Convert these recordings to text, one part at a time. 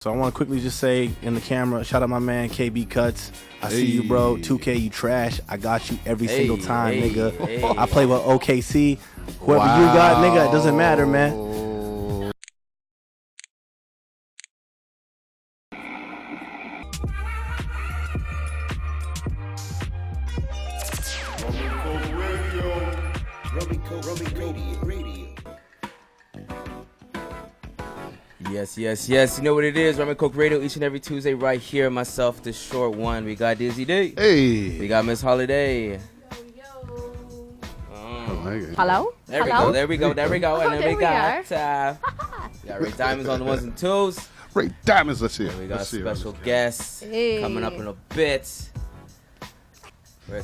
So I want to quickly just say in the camera, shout out my man KB Cuts. I see you, bro. 2K, you trash. I got you every single time, nigga. I play with OKC. Whoever you got, nigga, it doesn't matter, man. Yes. You know what it is. Rumncokeradio each and every Tuesday right here. Myself, the short one. We got Dizzy D. Hey. We got Miss Holiday. Hello? There we go. And then we got Ray Diamonds on the ones and twos. Ray Diamonds, let's hear. We got a special guest coming up in a bit. So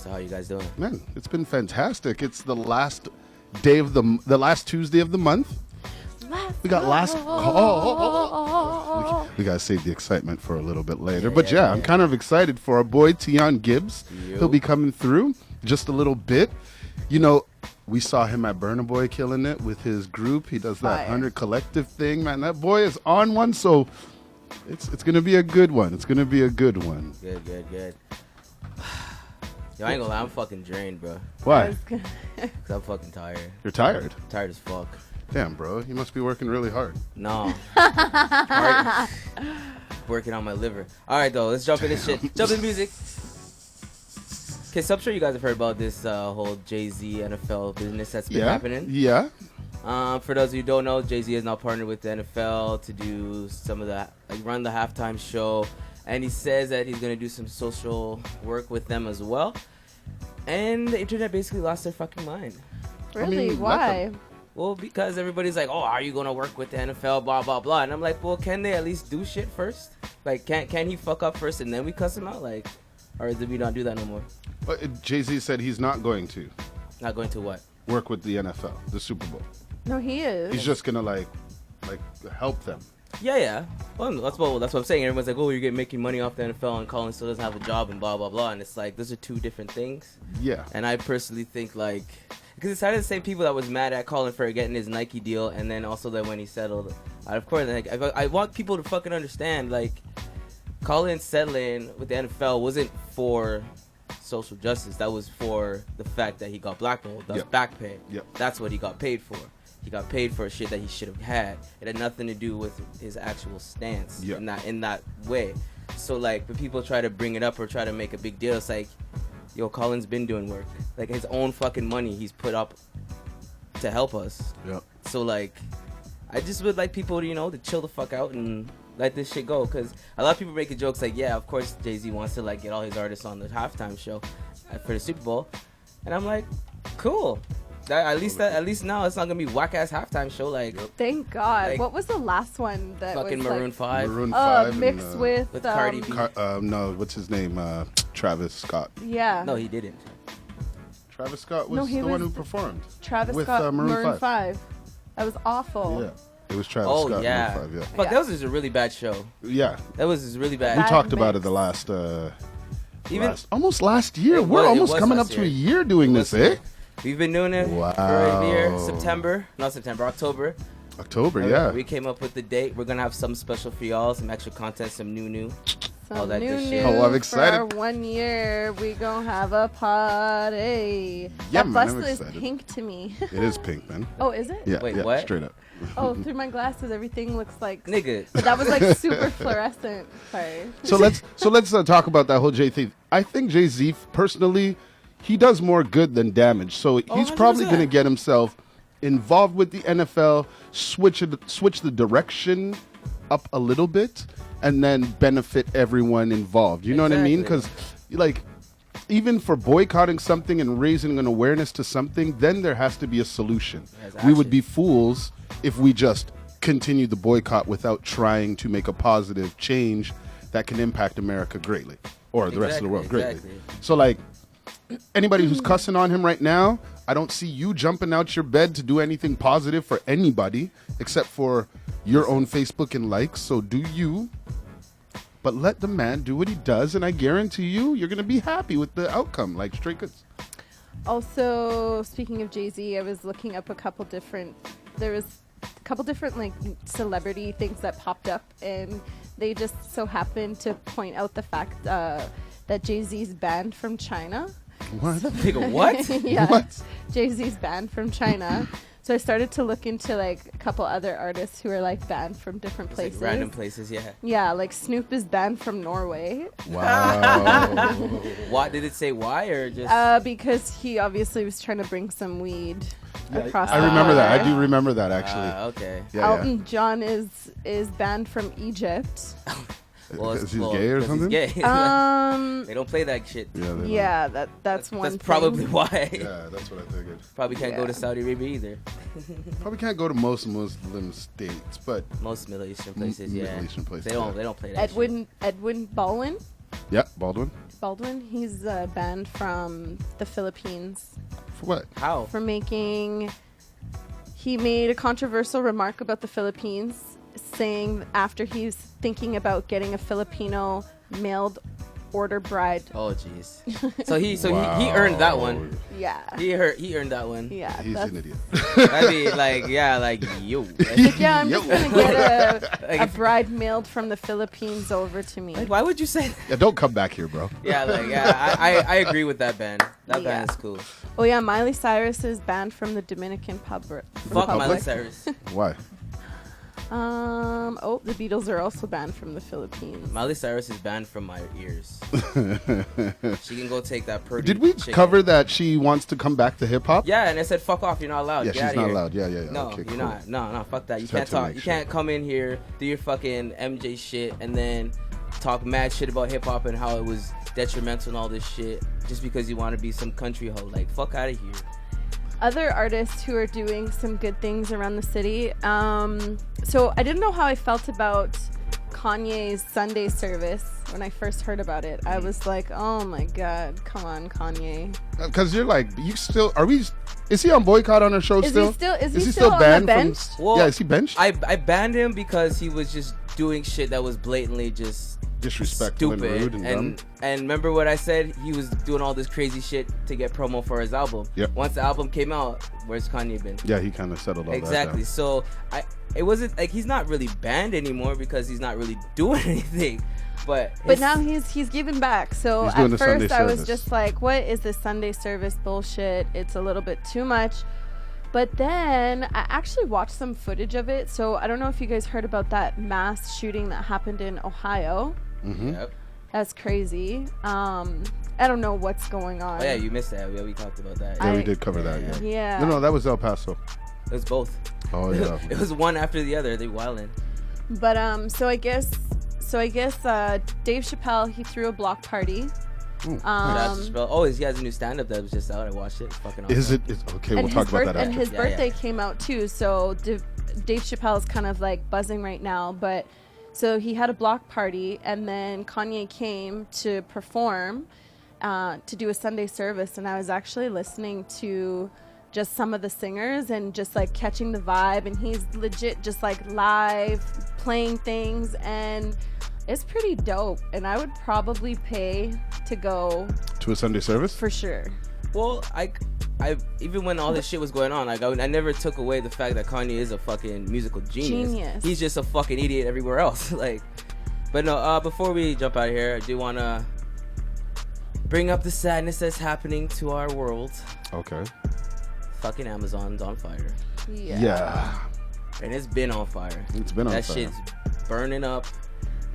how you guys doing? Man, it's been fantastic. It's the last day of the last Tuesday of the month. We got we gotta save the excitement for a little bit later. Yeah, I'm kind of excited for our boy TEON GIBBS. He'll be coming through just a little bit. You know, we saw him at burnaboy killing it with his group. He does that 100 collective thing, man. That boy is on one, so it's gonna be a good one. It's gonna be a good one. Good. Yo, I ain't gonna lie, I'm fucking drained, bro. Why? Cause I'm fucking tired. You're tired? Tired as fuck. Damn, bro, you must be working really hard. No. Working on my liver. All right, though, let's jump in this shit. Jump in music. Okay, so I'm sure you guys have heard about this whole Jayz NFL business that's been happening. Yeah. For those of you who don't know, Jayz is now partnered with the NFL to do some of the, run the halftime show. And he says that he's going to do some social work with them as well. And the internet basically lost their fucking mind. Really? Why? Well, because everybody's like, oh, are you going to work with the NFL, blah, blah, blah. And I'm like, well, can they at least do shit first? Like, can he fuck up first and then we cuss him out? Like, or did we not do that no more? But Jay-Z said he's not going to. Not going to what? Work with the NFL, the Super Bowl. No, he is. He's just going to, like help them. Yeah. Well, that's what I'm saying. Everyone's like, oh, you're making money off the NFL and Colin still doesn't have a job and blah, blah, blah. And it's like, those are two different things. Yeah. And I personally think, like, because it's kind of the same people that was mad at Colin for getting his Nike deal, and then also that when he settled, of course, like, I want people to fucking understand, like, Colin settling with the NFL wasn't for social justice. That was for the fact that he got blackballed. That's back pay. That's what he got paid for. He got paid for shit that he should have had. It had nothing to do with his actual stance in that way. So, like, when people try to bring it up or try to make a big deal, it's like, yo, Colin's been doing work. Like, his own fucking money he's put up to help us. Yep. So, like, I just would like people, to chill the fuck out and let this shit go. Because a lot of people making jokes like, yeah, of course Jay-Z wants to, like, get all his artists on the halftime show for the Super Bowl. And I'm like, cool. At least now it's not going to be whack-ass halftime show. Like, thank God. Like, what was the last one that fucking was Maroon 5? Maroon 5. Mixed with Cardi B. No, what's his name? Travis Scott. Yeah. No, he didn't. Travis Scott was the one who performed. Travis with, Scott, Maroon 5. That was awful. Yeah. It was Travis Scott. Yeah. Maroon 5, Fuck, that was just a really bad show. Yeah. That was just really bad. We talked about it the last, almost last year. We're almost coming up to a year doing this, eh? We've been doing it for a year. October. October, yeah. We came up with the date. We're going to have some special for y'all, some extra content, some new. All that good shit. Oh, I'm excited. For 1 year, we gonna have a party. Yeah, that man, bus I'm is excited. pink to me. It is pink, man. Oh, is it? Yeah, Wait, what? Straight up. Oh, through my glasses, everything looks like... Nigga. But that was like super fluorescent. Sorry. So let's talk about that whole Jay thing. I think Jay-Z, personally, he does more good than damage. So he's probably going to get himself involved with the NFL, switch the direction up a little bit, and then benefit everyone involved. You know what I mean? Because, like, even for boycotting something and raising an awareness to something, then there has to be a solution. We would be fools if we just continue the boycott without trying to make a positive change that can impact America greatly, or the rest of the world greatly. So, like, anybody who's cussing on him right now, I don't see you jumping out your bed to do anything positive for anybody except for your own Facebook and likes. So do you, but let the man do what he does, and I guarantee you're going to be happy with the outcome, like straight goods. Also, speaking of Jay-Z, I was looking up a couple different like celebrity things that popped up, and they just so happened to point out the fact that Jay-Z's banned from China. What? Nigga, what? Yeah, What? Jay-Z's banned from China. So I started to look into like a couple other artists who are like banned from different It's places. like random places, yeah. Yeah, like Snoop is banned from Norway. Wow. Why did it say why or just? Because he obviously was trying to bring some weed across I the remember that. I border. do remember that actually. Okay. Yeah, Elton John is banned from Egypt. Well, Is he gay or 'cause something? He's gay. Um, They don't play that shit. Yeah, they yeah, that's one. That's thing. probably why. Yeah, that's what I figured. Probably can't go Yeah. to Saudi Arabia either. Probably can't go to most Muslim states, but Most Middle Eastern places, Middle yeah. Eastern places, They don't. yeah. They don't play that. Shit. Edwin Baldwin. yeah, Baldwin. He's banned from the Philippines For what? How? for making. He made a controversial remark about the Philippines, saying after he's thinking about getting a Filipino mailed order bride. Oh jeez. So he earned that one. Yeah. He earned that one. Yeah. He's that's- an idiot. That'd be like yo. Like, yeah, I'm just gonna get Like a if- bride mailed from the Philippines over to me. Like, why would you say that? Yeah, don't come back here, bro. Yeah, like I agree with that band. That Yeah. band is cool. Oh yeah, Miley Cyrus is banned from the Dominican Fuck Republic. Miley Cyrus. Why? The Beatles are also banned from the Philippines. Miley Cyrus is banned from my ears. She can go take that Purdy Did we chicken. cover that she wants to come back to hip hop? Yeah, and I said fuck off. You're not allowed. Yeah, Get she's outta not here. allowed. Yeah. No, Okay, you're cool. not. No, fuck that. You Just can't had to talk. make You sure. can't come in here, do your fucking MJ shit, and then talk mad shit about hip hop and how it was detrimental and all this shit just because you want to be some country hoe. Like, fuck out of here. Other artists who are doing some good things around the city. So I didn't know how I felt about Kanye's Sunday service when I first heard about it. I was like, oh my god, come on, Kanye. Because you're like, you still are we? Is he on boycott on our show Is still? he still? Is he he still still on banned the from? bench? Well, Yeah, is he benched? I banned him because he was just doing shit that was blatantly just Disrespectful stupid. and rude and dumb. And remember what I said? He was doing all this crazy shit to get promo for his album. Yep. Once the album came out, where's Kanye been? Yeah, he kind of settled all Exactly. that. So it wasn't like he's not really banned anymore because he's not really doing anything. But now he's giving back. So He's doing at the Sunday first I was service. just like, what is this Sunday service bullshit? It's a little bit too much. But then I actually watched some footage of it. So I don't know if you guys heard about that mass shooting that happened in Ohio. Mm-hmm. Yep. That's crazy. I don't know what's going on. Oh yeah, you missed that. Yeah, we talked about that. Yeah, we I- did cover that. Yeah. Yeah. No, that was El Paso. It was both. Oh yeah. It was one after the other. They wildin'. But so I guess Dave Chappelle, he threw a block party. Ooh, That's spell. Oh, he has a new stand-up that was just out. I watched it. It's fucking awesome. is it? Okay, we'll And talk about that and after. his Yeah, birthday yeah. came out too. So Dave Chappelle is kind of like buzzing right now. But so he had a block party, and then Kanye came to perform to do a Sunday service, and I was actually listening to just some of the singers and just like catching the vibe, and he's legit just like live playing things, and it's pretty dope. And I would probably pay to go To a Sunday service? for sure. Well, I even when all this shit was going on, like I never took away the fact that Kanye is a fucking musical genius. He's just a fucking idiot everywhere else. Like, but no. Before we jump out of here, I do wanna bring up the sadness that's happening to our world. Okay. Fucking Amazon's on fire, Yeah. and it's been on fire. It's been on That fire. shit's burning up.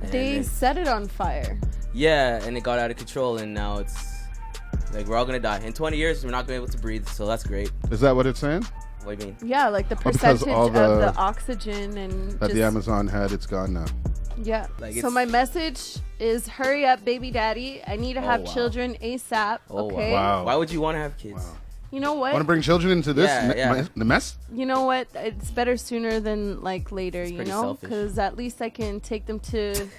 and They it- set it on fire. yeah, and it got out of control, and now it's like we're all gonna die in 20 years. We're not gonna be able to breathe, so that's great. Is that what it's saying? What do you mean? Yeah, like the because percentage all of the- the oxygen and That just, the Amazon had, it's gone now. yeah. Like, So it's- my message is hurry up, baby daddy. I need to have wow. children ASAP. Oh, wow. Okay. Wow. Why would you want to have kids? Wow. You know what? Want to bring children into this Yeah. the mess? You know what? It's better sooner than like later. You pretty know, selfish. because at least I can take them to,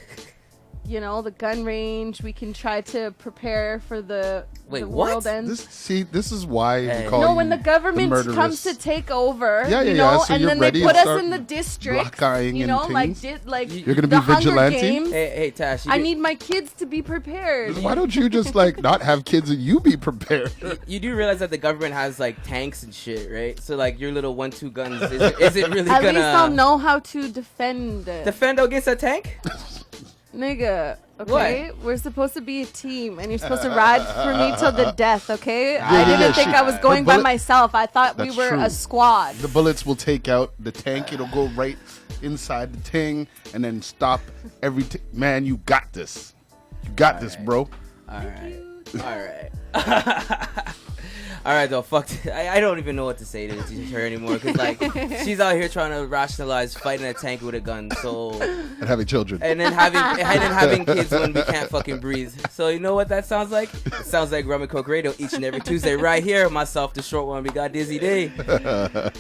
the gun range. We can try to prepare for the Wait, the world what? ends. This is why Hey. we call No, you when the government murderous. comes to take over, Yeah, you yeah, know, yeah, so and you're then they ready put to us start in the district, black-eyeing you and know, like things? You're gonna be the Hunger vigilante? Games. Hey, Tash. I need my kids to be prepared. Why don't you just like not have kids and you be prepared? You do realize that the government has like tanks and shit, right? So like your little 1-2 guns, is it really At gonna least I'll know how to defend. defend against a tank? Nigga, okay? What? We're supposed to be a team, and you're supposed to ride for me till the death, okay? I didn't think I was going by myself. I thought we were a squad. The bullets will take out the tank. It'll go right inside the ting and then stop every... Man, you got this. You got this, bro. All right, though. Fuck. I don't even know what to say to her anymore because like she's out here trying to rationalize fighting a tank with a gun. So and having children. And then having kids when we can't fucking breathe. So you know what that sounds like? It sounds like Rumncokeradio each and every Tuesday right here. Myself, the short one. We got Dizzy D.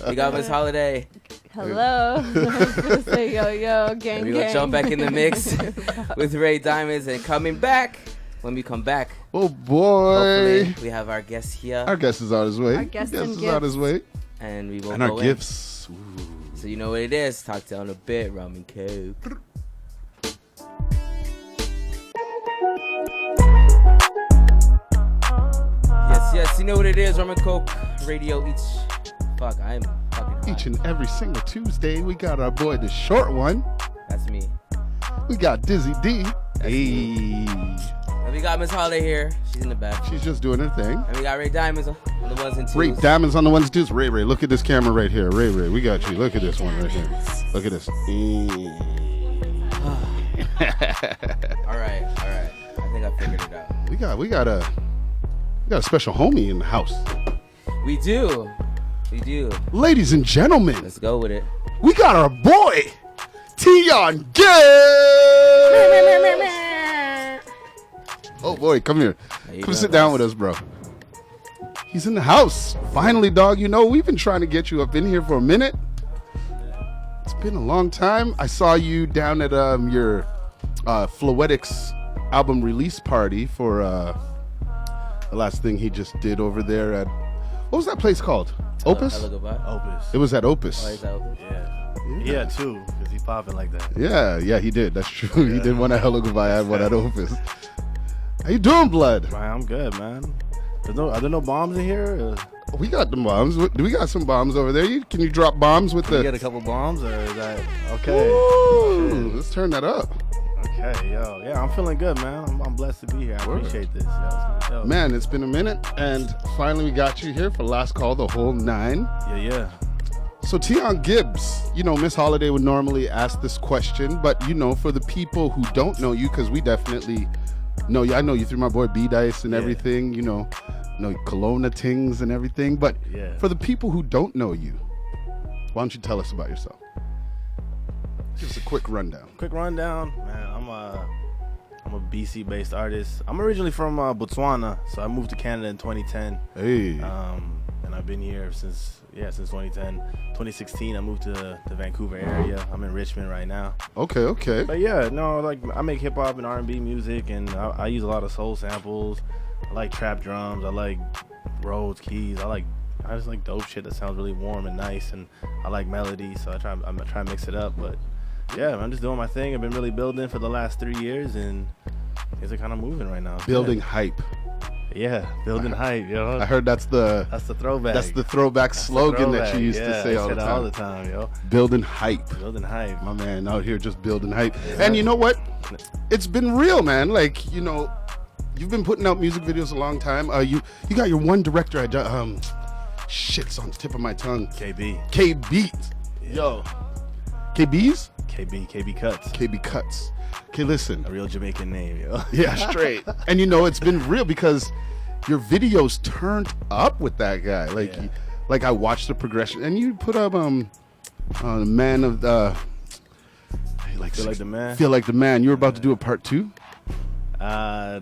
We got Miss Holiday. Hello. Say yo, gang. And we gonna jump back in the mix with Ray Diamonds and coming back. When we come back, oh boy, hopefully we have our guest here. Our guest is on his way. Our guest is on his way, and we will. And our gifts. So you know what it is. Talk to you in a bit. Rum and coke. Yes, you know what it is. Rum and Coke Radio. Each and every single Tuesday, we got our boy, the short one. That's me. We got Dizzy D. Hey. And we got Miss Holiday here. She's in the back. She's just doing her thing. And we got Ray Diamonds on the ones and twos. Ray Diamonds on the ones and twos. Ray, look at this camera right here. Ray, we got you. Look at this one right here. Look at this. All right. I think I figured it out. We got a special homie in the house. We do. Ladies and gentlemen. Let's go with it. We got our boy, TEON GIBBS. Oh boy, come here. Come sit down with us, bro. He's in the house. Finally, dog. You know, we've been trying to get you up in here for a minute. It's been a long time. I saw you down at your Floetics album release party for the last thing he just did over there at, what was that place called? Opus? Opus. It was at Opus. Oh, is that Opus? Yeah, too, because he popping like that. Yeah, he did. That's true. Yeah. He did one at Hello Goodbye. I had one at Opus. How you doing, blood? Man, I'm good, man. Are there no bombs in here? We got the bombs. We got some bombs over there. Can you drop bombs with Can you get a couple bombs, or is that okay? Ooh, let's turn that up. Okay, yeah, I'm feeling good, man. I'm blessed to be here. I appreciate this. Yo. Man, it's been a minute, and finally we got you here for last call, the whole 9. Yeah. So TEON GIBBS, you know, Miss Holiday would normally ask this question, but you know, for the people who don't know you, because we definitely know you. I know you through my boy B-Dice and everything, you know Kelowna Tings and everything, but for the people who don't know you, why don't you tell us about yourself? Just a quick rundown. Man. I'm a BC-based artist. I'm originally from Botswana, so I moved to Canada in 2010. Hey. And I've been here since 2010. 2016, I moved to the Vancouver area. I'm in Richmond right now. Okay. But yeah, no, like I make hip hop and R&B music, and I use a lot of soul samples. I like trap drums. I like Rhodes keys. I just like dope shit that sounds really warm and nice, and I like melody, so I'm trying to mix it up. But yeah, I'm just doing my thing. I've been really building for the last 3 years, and things are kind of moving right now. Building hype. Yeah, building hype, yo. I heard that's the throwback. That's the throwback slogan that you used to say all the time, yo. Building hype. My man out here just building hype. Yeah. And you know what? It's been real, man. Like, you know, you've been putting out music videos a long time. You got your one director at shit's on the tip of my tongue. KB. Yeah. Yo. KB's? KB Cuts. KB Cuts. Okay, listen. A real Jamaican name, yo. Yeah, straight. And you know, it's been real because your videos turned up with that guy. Like I watched the progression, and you put up man of the Feel Like the Man. Feel Like the Man. You were about to do a part 2? Nah. I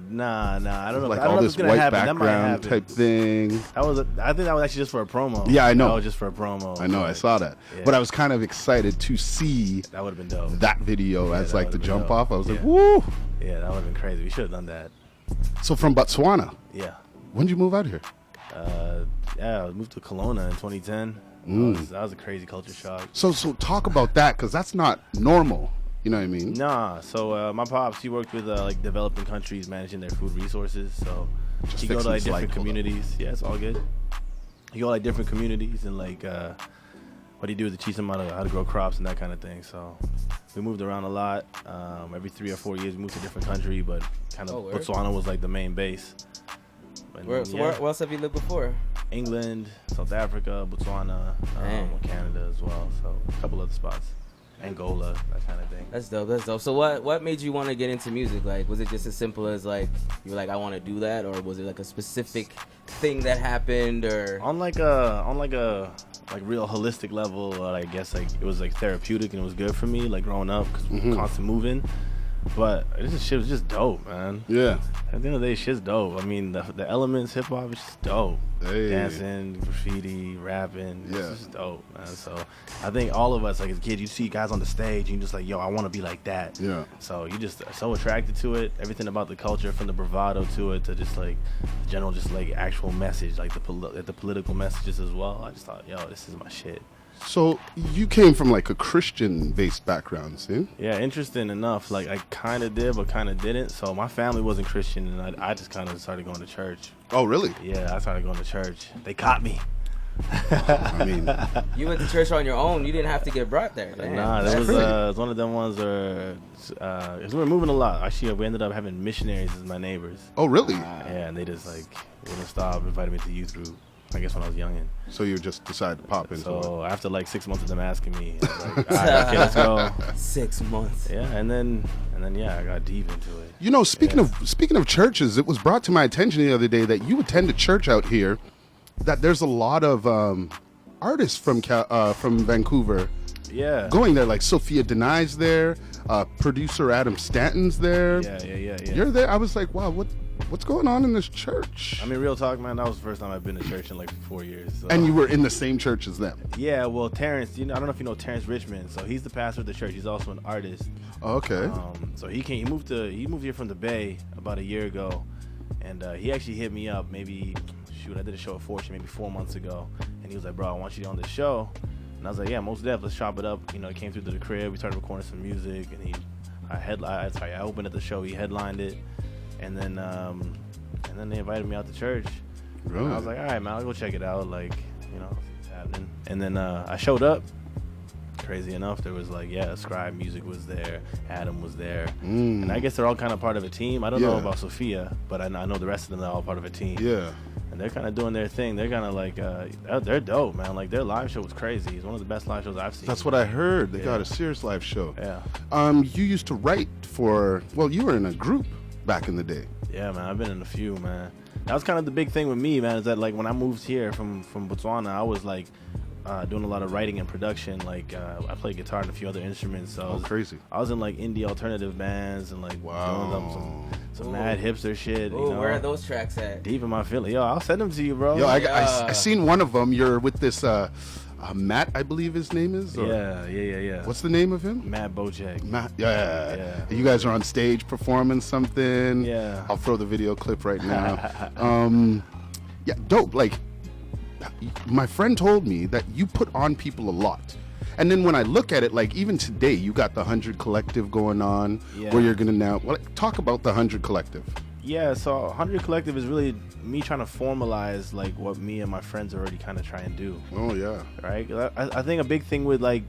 don't know. Like I don't all know this white background type thing. I think that was actually just for a promo. Yeah, I know. That was just for a promo. I know. I saw that. Yeah. But I was kind of excited to see that would have been dope. That video as like the jump dope. Off. I was like, woo. Yeah, that would have been crazy. We should have done that. So from Botswana. Yeah. When did you move out here? I moved to Kelowna in 2010. That was a crazy culture shock. So talk about that, because that's not normal. You know what I mean? Nah. So my pops, he worked with like developing countries managing their food resources. So he go to like different communities. Yeah, it's all good. You go like different communities and like what he do to teach them how to grow crops and that kind of thing. So we moved around a lot. Every 3 or 4 years, we moved to a different country, but kind of Botswana was like the main base. And, where else have you lived before? England, South Africa, Botswana, Canada as well. So a couple other spots. Angola, that kind of thing. That's dope. So what made you want to get into music? Like, was it just as simple as like you were like, I want to do that, or was it like a specific thing that happened, or on like a real holistic level? I guess like it was like therapeutic and it was good for me, like growing up because we were constant moving. But this shit was just dope, man. Yeah. At the end of the day, shit's dope. I mean, the elements, hip hop, is just dope. Hey. Dancing, graffiti, rapping, yeah, it's just dope, man. So I think all of us, like as kids, you see guys on the stage, and you're just like, yo, I want to be like that. Yeah. So you just are so attracted to it. Everything about the culture, from the bravado to it, to just like the general, just like actual message, like the political messages as well. I just thought, yo, this is my shit. So you came from like a Christian-based background, see? Yeah, interesting enough. Like I kind of did, but kind of didn't. So my family wasn't Christian, and I just kind of started going to church. Oh, really? Yeah, I started going to church. They caught me. I mean, you went to church on your own. You didn't have to get brought there. Damn. Nah, that was one of them ones where we were moving a lot. Actually, we ended up having missionaries as my neighbors. Oh, really? Yeah, and they just like wouldn't stop, invited me to youth group. I guess when I was youngin'. So you just decided to pop into it. So after like 6 months of them asking me, I was like, all right, okay, let's go. 6 months. Yeah, and then yeah, I got deep into it. You know, speaking of churches, it was brought to my attention the other day that you attend a church out here, that there's a lot of artists from Vancouver. Yeah. Going there, like Sophia Denai's there, producer Adam Stanton's there. Yeah. You're there. I was like, wow, what's going on in this church? I mean, real talk, man, that was the first time I've been to church in like 4 years. So. And you were in the same church as them? Yeah, well, Terrence, I don't know if you know Terrence Richmond. So he's the pastor of the church. He's also an artist. Oh, okay. So he moved here from the Bay about a year ago, and he actually hit me up. Maybe I did a show at Fortune maybe 4 months ago, and he was like, "Bro, I want you on this show." And I was like, "Yeah, most definitely. Let's chop it up." He came through to the crib. We started recording some music, and I opened at the show. He headlined it, and then they invited me out to church. Really? And I was like, all right, man, I'll go check it out. Like, it's happening. And then I showed up. Crazy enough, there was like, Scribe Music was there, Adam was there, and I guess they're all kind of part of a team. I don't know about Sophia, but I know the rest of them are all part of a team. Yeah. And they're kind of doing their thing. They're kind of like, they're dope, man. Like their live show was crazy. It's one of the best live shows I've seen. That's what I heard. They got a serious live show. Yeah. You used to write you were in a group back in the day. Yeah, man. I've been in a few, man. That was kind of the big thing with me, man, is that like when I moved here from Botswana, I was like doing a lot of writing and production. Like I played guitar and a few other instruments. So crazy. I was in like indie alternative bands and like doing some mad hipster shit. Where are those tracks at? Deep in my feeling. Yo, I'll send them to you, bro. Yo, I seen one of them. You're with this Matt, I believe his name is. Or? Yeah. What's the name of him? Matt Bojack. Matt. Yeah. You guys are on stage performing something. Yeah. I'll throw the video clip right now. Yeah, dope. Like, my friend told me that you put on people a lot. And then when I look at it, like even today, you got the 100 Collective going on, where you're going to talk about the 100 Collective. Yeah, so 100 Collective is really me trying to formalize like what me and my friends already kind of try and do. Oh, yeah. Right? I think a big thing with like,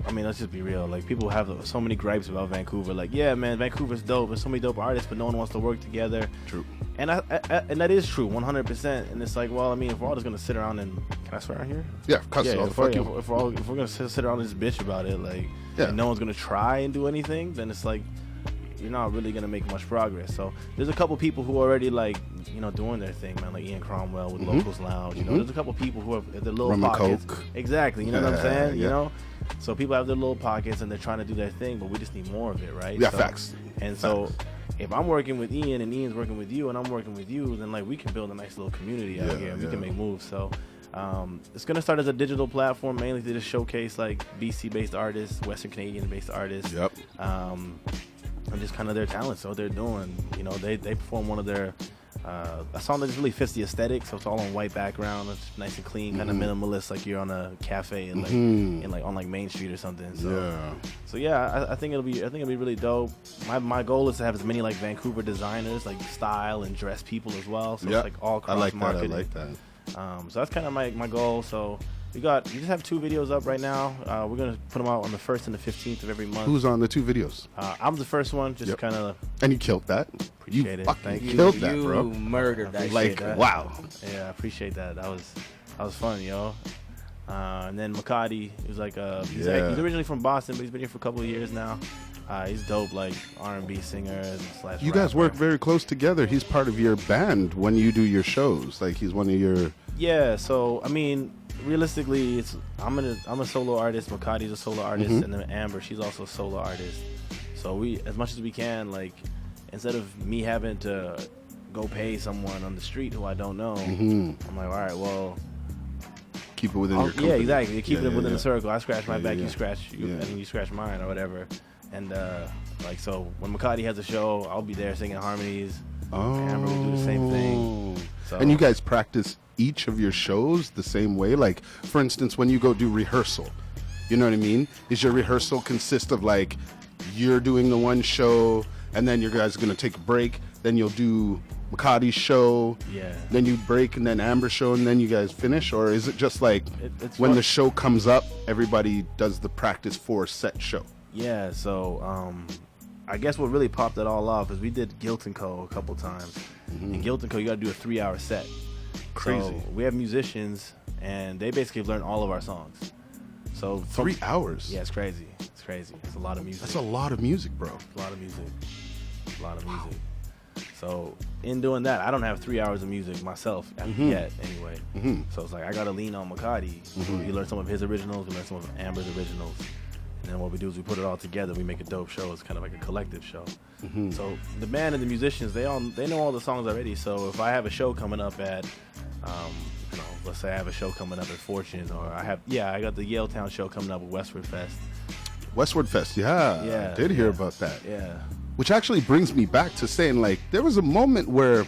I mean, let's just be real. Like, people have so many gripes about Vancouver. Like, yeah, man, Vancouver's dope. There's so many dope artists, but no one wants to work together. True. And and that is true, 100%. And it's like, well, I mean, if we're all just gonna sit around and can I swear on here? Yeah, cuss all the fuck you. If we're gonna sit around this bitch about it, like, and no one's gonna try and do anything, then it's like you're not really gonna make much progress. So there's a couple people who are already like, doing their thing, man. Like Ian Cromwell with Locals Lounge. There's a couple people who have their little pockets. Coke. Exactly. You know what I'm saying? You know. So people have their little pockets and they're trying to do their thing, but we just need more of it, right? Yeah, facts. And so if I'm working with Ian and Ian's working with you and I'm working with you, then like we can build a nice little community out here. We can make moves. So it's gonna start as a digital platform mainly to just showcase like BC-based artists, Western Canadian-based artists. Yep. And just kind of their talents, so what they're doing. They perform one of their a song that just really fits the aesthetic, so it's all on white background. It's nice and clean, kind of minimalist, like you're on a cafe and on Main Street or something. So I think it'll be really dope. My goal is to have as many like Vancouver designers, like style and dress people as well. So it's like all cross marketing. I like that. So that's kind of my goal. So We just have 2 videos up right now. We're gonna put them out on the 1st and the 15th of every month. Who's on the 2 videos? I'm the first one, just Yep. kind of. And you killed that. Appreciate You it. fucking Thank you. killed that, You bro. murdered that Like, shit. that. wow. Yeah, I appreciate that. That was fun, yo. And then Makati, he's like, he's originally from Boston, but he's been here for a couple of years now. He's dope, like R&B singer / You guys work very close together. He's part of your band when you do your shows. Like, he's one of your... Yeah, so I mean, realistically, I'm a solo artist. Makati's a solo artist, and then Amber, she's also a solo artist. So we, as much as we can, like, instead of me having to go pay someone on the street who I don't know, I'm like, all right, well, Keep it within your company. yeah, exactly. You keep it within yeah. the circle. I scratch my back, yeah. you scratch, and you scratch mine, or whatever. And like, so when Makati has a show, I'll be there singing harmonies. Oh. Amber will do the same thing. So, And you guys practice each of your shows the same way? Like, for instance, when you go do rehearsal, you know what I mean? Is your rehearsal consist of, like, you're doing the one show, and then you guys are going to take a break, then you'll do Makati's show, Yeah. then you break, and then Amber's show, and then you guys finish? Or is it just like it's when fun. the show comes up, everybody does the practice for a set show? Yeah, so I guess what really popped it all off is we did Guilt & Co. a couple times. In Guilt & Co. you got to do a 3-hour set. Crazy. So we have musicians, and they basically learn all of our songs. So 3 hours? Yeah, it's crazy. It's crazy. It's a lot of music. That's a lot of music, bro. A lot of music. A lot of music. So in doing that, I don't have 3 hours of music myself yet, anyway. So it's like I gotta lean on Makati. We learn some of his originals, we learn some of Amber's originals, and then what we do is we put it all together. We make a dope show. It's kind of like a collective show. So the band and the musicians, they know all the songs already. So if I have a show coming up at, let's say I have a show coming up at Fortune, or I got the Yaletown show coming up with Westward Fest. Westward Fest, yeah. I did hear about that. Yeah. Which actually brings me back to saying, like, there was a moment where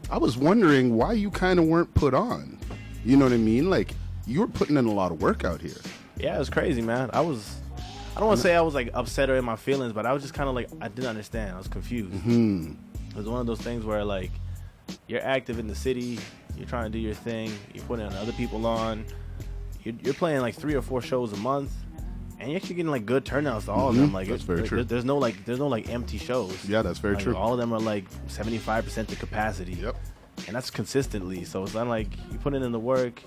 I was wondering why you kind of weren't put on. You know what I mean? Like, you were putting in a lot of work out here. Yeah, it was crazy, man. I don't want to say I was like upset or in my feelings, but I was just kind of like, I didn't understand. I was confused. It was one of those things where, like, you're active in the city, you're trying to do your thing, you're putting other people on, you're playing like 3 or 4 shows a month, and you're actually getting like good turnouts to all of them. Like, that's very true. There's no empty shows. Yeah, that's very Like, true. All of them are like 75% the capacity. Yep. And that's consistently. So it's not like you put in the work,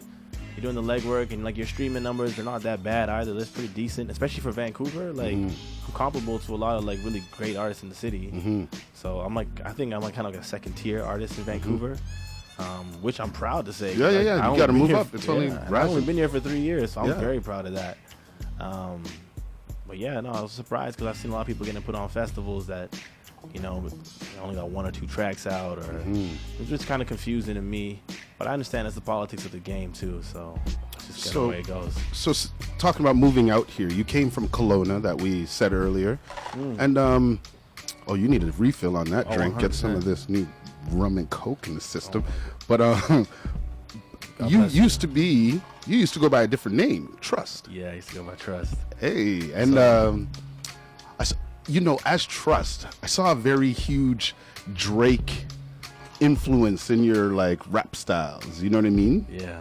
you're doing the legwork, and like your streaming numbers, they're not that bad either. They're pretty decent, especially for Vancouver. Like, I'm comparable to a lot of like really great artists in the city. So I think I'm like kind of like a second tier artist in Vancouver. Which I'm proud to say. Yeah. You I've got to only been move here up. It's only I've rising. only been here for 3 years, so I'm Yeah. very proud of that. But yeah, no, I was surprised because I've seen a lot of people getting put on festivals that, only got 1 or 2 tracks out, or it's just kind of confusing to me. But I understand it's the politics of the game too, so it's just kind of the way it goes. So, talking about moving out here, you came from Kelowna, that we said earlier. And, you need a refill on that drink. Get some of this new rum and coke in the system. But you used to go by a different name, Trust. Yeah, I used to go by Trust. Hey, and as Trust, I saw a very huge Drake influence in your like rap styles. You know what I mean? Yeah.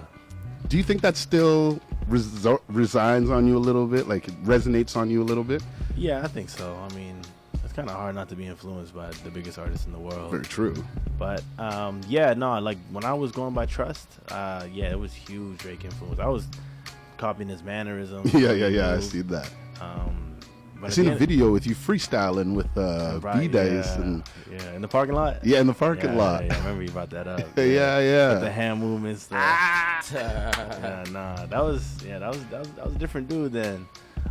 Do you think that still resigns on you a little bit? Like, it resonates on you a little bit? Yeah, I think so. I mean, it's kind of hard not to be influenced by the biggest artists in the world. Very true. But like when I was going by Trust, it was huge Drake influence. I was copying his mannerisms. Yeah. I see that. But I seen a video with you freestyling with B-Days and in the parking lot. in the parking lot. Yeah, I remember you brought that up. Yeah. With the hand movements. That was a different dude then.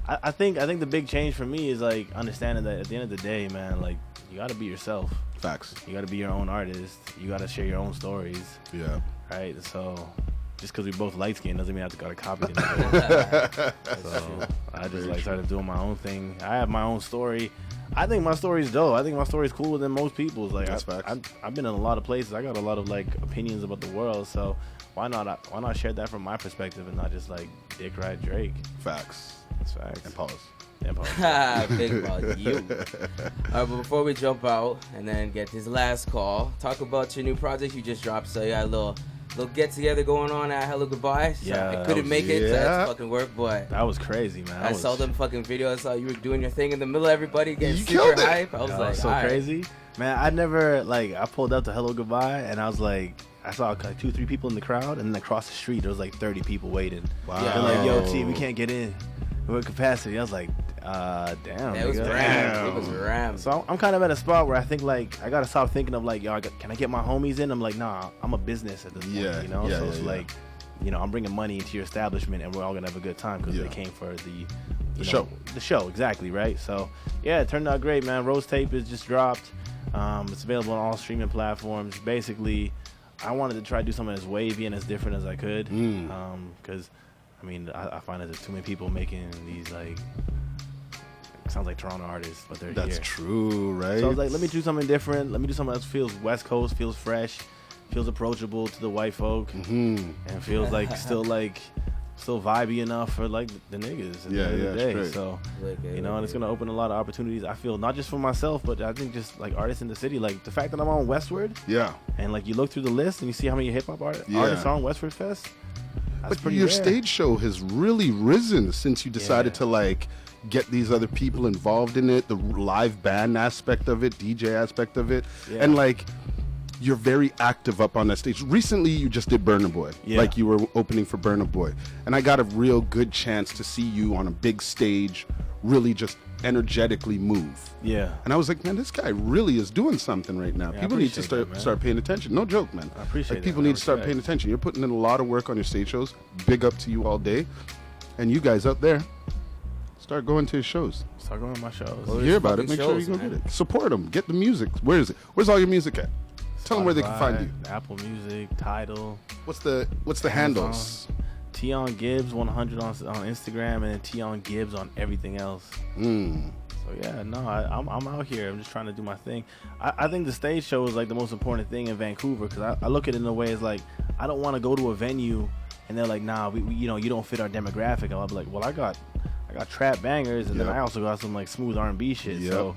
I think the big change for me is like understanding that at the end of the day, man, like you gotta be yourself. Facts. You gotta be your own artist. You gotta share your own stories. Yeah. Right. So just because we both light skinned doesn't mean I have to gotta copy it. So I just like started doing my own thing. I have my own story. I think my story's dope. I think my story's cooler than most people's. Like That's facts. I've been in a lot of places. I got a lot of like opinions about the world. So why not share that from my perspective and not just like dick ride Drake? Facts. That's facts. And pause. Think about you. But before we jump out and then get his last call, talk about your new project you just dropped. So you had a little little get together going on at Hello Goodbye. So Yeah, I couldn't make it. So I had yeah. to fucking work, but That was crazy, man. I saw them fucking videos. I saw you were doing your thing in the middle of everybody getting You super killed it. hype. I was like, so all right. crazy, man. I never like I pulled up to Hello Goodbye and I was like, I saw like 2-3 people in the crowd, and then across the street there was like 30 people waiting. Wow. They're like, yo, T, we can't get in. We're at capacity. I was like, damn. Yeah, it was nigga. ram. It was ram. So I'm kind of at a spot where I think like I gotta stop thinking of like, yo, can I get my homies in? I'm like, nah, I'm a business at this point, Yeah, you know. yeah, so yeah, it's yeah. like, you know, I'm bringing money into your establishment, and we're all gonna have a good time because Yeah. they came for the show. The show, exactly, right? So yeah, it turned out great, man. Rose Tape is just dropped. It's available on all streaming platforms. Basically, I wanted to try to do something as wavy and as different as I could, because I mean, I find that there's too many people making these like. Sounds like Toronto artists, but they're That's here. true, right? So I was like, let me do something different. Let me do something that feels West Coast, feels fresh, feels approachable to the white folk, and feels like still vibey enough for like the niggas at the end of the day. straight. So Okay, you know, and it's gonna open a lot of opportunities. I feel not just for myself, but I think just like artists in the city. Like the fact that I'm on Westward, Yeah. and like you look through the list and you see how many hip hop artists Yeah. are on Westward Fest. That's But pretty your rare. stage show has really risen since you decided Yeah. to like get these other people involved in it, the live band aspect of it, DJ aspect of it, Yeah. and like you're very active up on that stage. Recently, you just did Burna Boy, Yeah. like you were opening for Burna Boy, and I got a real good chance to see you on a big stage, really just energetically move. Yeah. And I was like, man, this guy really is doing something right now. Yeah, I People need to appreciate that, man. start paying attention. No joke, man. I appreciate like that, people man. need to start Respect. paying attention. You're putting in a lot of work on your stage shows. Big up to you all day. And you guys out there, start going to his shows. Start going to my shows. You hear about it, fucking make sure you shows, go get man. it. Support them. Get the music. Where is it? Where's all your music at? Tell them where they can find you. Spotify, Apple Music, Tidal. What's the handles? TEON GIBBS 100 on Instagram, and then TEON GIBBS on everything else. So yeah, no, I'm out here. I'm just trying to do my thing. I think the stage show is like the most important thing in Vancouver, because I look at it in a way as like, I don't want to go to a venue and they're like, nah, we you know, you don't fit our demographic. I'll be like, well, I got trap bangers, and then Yep. I also got some like smooth R&B shit. Yep. So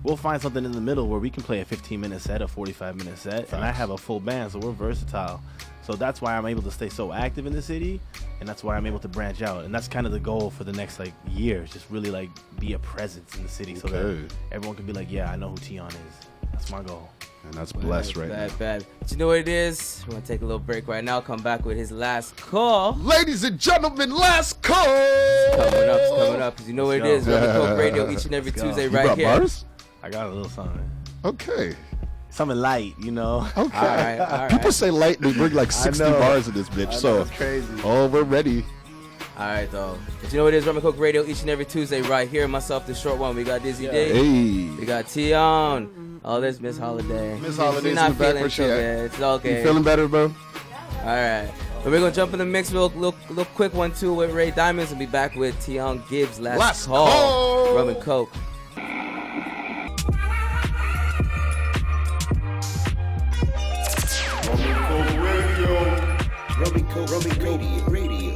we'll find something in the middle where we can play a 15-minute set, a 45-minute set, and I have a full band, so we're versatile. So that's why I'm able to stay so active in the city, and that's why I'm able to branch out. And that's kind of the goal for the next like year, just really like be a presence in the city, so Okay. that everyone can be like, yeah, I know who TEON is. That's my goal. And that's blessed right now. Bad. But you know what it is? We're gonna take a little break right now. Come back with his last call. Ladies and gentlemen, last call. Coming up. Cause you know what it Let's is. go. Rumncokeradio Radio each and every Let's go. Tuesday You right brought here. bars? I got a little something. Okay. Something light, you know. Okay. All right. People say light, they bring like 60 know. bars in this bitch. I know, So, it's crazy. oh, we're ready. All right, though. But you know what it is? Rumncokeradio Radio each and every Tuesday right here. Myself, the short one. We got Dizzy D. Hey. We got TEON. Oh, there's Miss Holiday. Miss Holiday's She's not in the back. feeling Where she so at? good. It's okay. You feeling better, bro? All right. But we're going to jump in the mix real quick one, too, with Ray Diamonds, and be back with TEON GIBBS. Last call. Rum and Coke. Rumncokeradio. Rumncokeradio.